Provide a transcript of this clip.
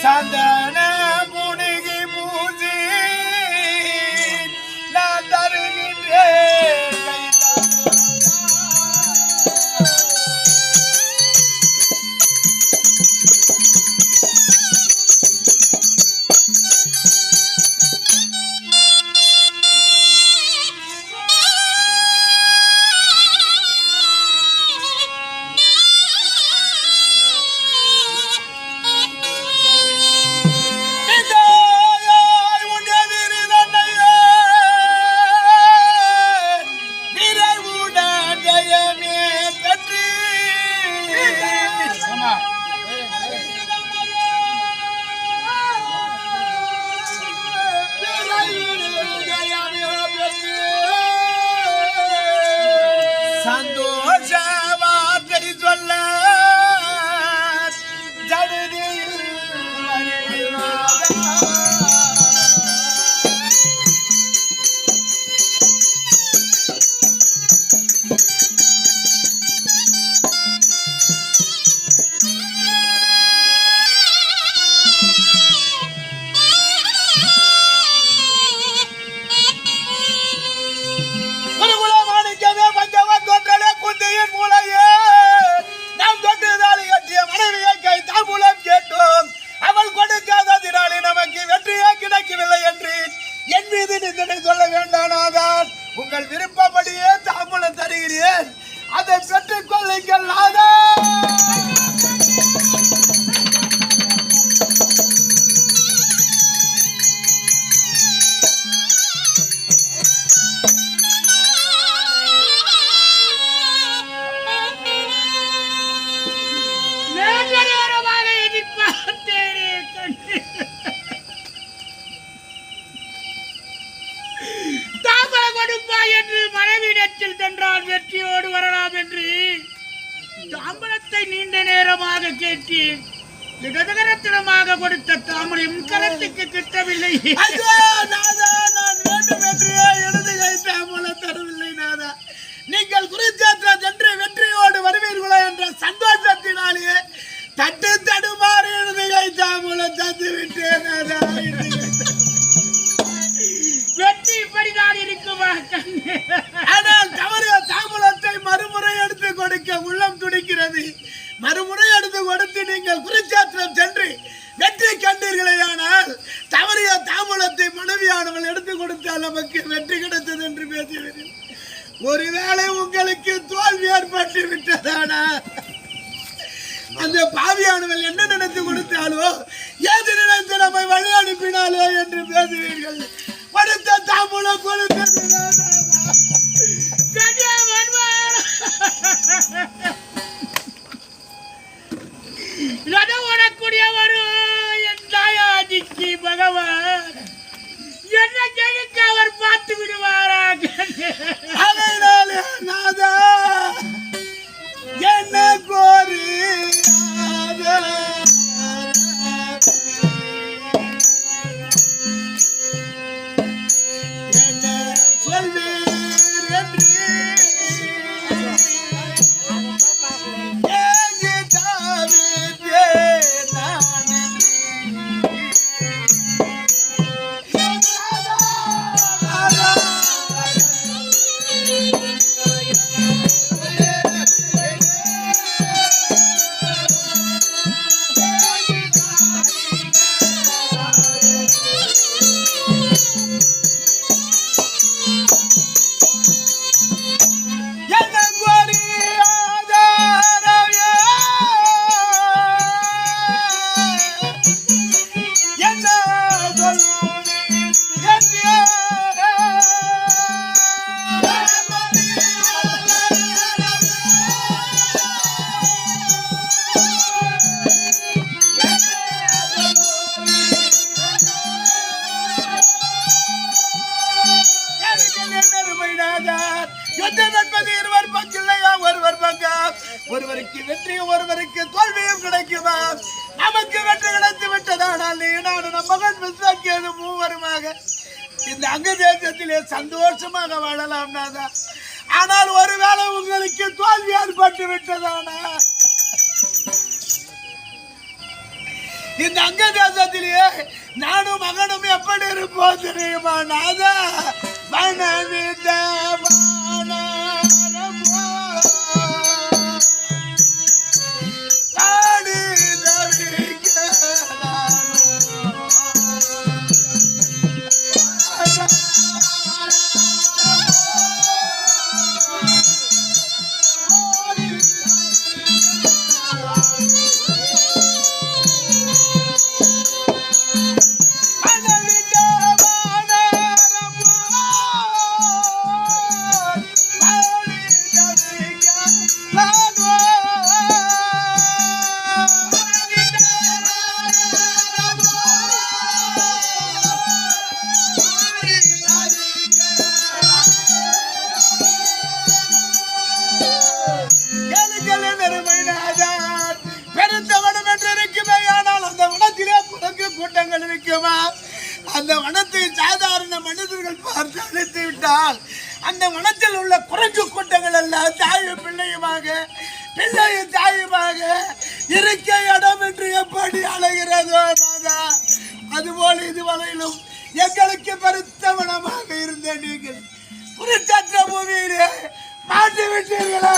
சந்தன முனிகி பூஜி நான் தருகின்றேன். சந்தோஷ வார்த்தை சொல்ல ஜடுதியில் சொல்ல வேண்டானாதான் உங்கள் விருப்பப்படியே தாம்பூலம் தருகிறேன். அதை பெற்றுக் கொள்ளுங்கள். சென்றால் வெற்றியோடு வரலாம் என்று தாம்பலத்தை நீண்ட நேரமாக கேட்டு இடதுகரத்திடமாக கொடுத்த தாம்பலம் கரத்துக்கு கிட்டவில்லை. தரவில்லை நாதா. நீங்கள் குருச்சேத்திரம் சென்று வெற்றியோடு வருவீர்களா என்ற சந்தோஷத்தினாலேயே தட்டு தடுமாறி இடதுகை தாம்பலம் தந்து விட்டேன். வெற்றி இப்படிதான் இருக்குமா? ஆனால் தவறிய தாம்பூலத்தை மறுமுறை எடுத்து கொடுக்க உள்ளம் துடிக்கிறது. மறுமுறை எடுத்து கொடுத்து நீங்கள் குருச்சேத்திரம் சென்று வெற்றி கண்டீர்களே. ஆனால் தவறிய தாம்பூலத்தை மனைவியானவள் எடுத்து கொடுத்தால் நமக்கு வெற்றி கிடைத்தது என்று பேசுகிறேன். ஒருவேளை உங்களுக்கு தோல்வி ஏற்பட்டு விட்டதானா? அந்த பாவியானவள் என்ன நினைத்து கொடுத்தாலோ, ஏது நினைத்து நம்மை வழி அனுப்பினாலோ என்று பேசுவீர்கள். கொடுத்த தாம்பூலம் கொடுத்தது என் தாயாதிக்கு பகவான் என்ன கேட்க அவர் பார்த்து விடுவாராக. நாதா என்ன கோரி ஒருவருக்கு வெற்றியும் ஒருவருக்கு தோல்வியும் கிடைக்குமா? நமக்கு வெற்றி கிடைத்து விட்டதானால் நானும் நம் மகன் விசாக்கியது மூவருமாக இந்த அங்க தேசத்திலே சந்தோஷமாக வாழலாம் நாதா. ஆனால் ஒருவேளை உங்களுக்கு தோல்வி ஏற்பட்டு விட்டதானா? இந்த அங்க தேசத்திலேயே நானும் மகனும் எப்படி இருப்போம் தெரியுமா நாதா? மனவித கூட்டங்கள் இருக்குமா? அந்த வனத்தை சாதாரண மனிதர்கள் பார்த்து அழைத்து விட்டால் அந்த வனத்தில் உள்ள குரங்கு கூட்டங்கள் எல்லாம் தாயும் பிள்ளையுமாக பிள்ளையும் தாயுமாக இருக்க இடம் என்று எப்படி அழைகிறதோ நாதா, அதுபோல் இதுவரையிலும் எங்களுக்கு பெருத்த வனமாக இருந்த நீங்கள் குருச்சற்ற பூமியிலே மாற்றி விட்டீர்களா?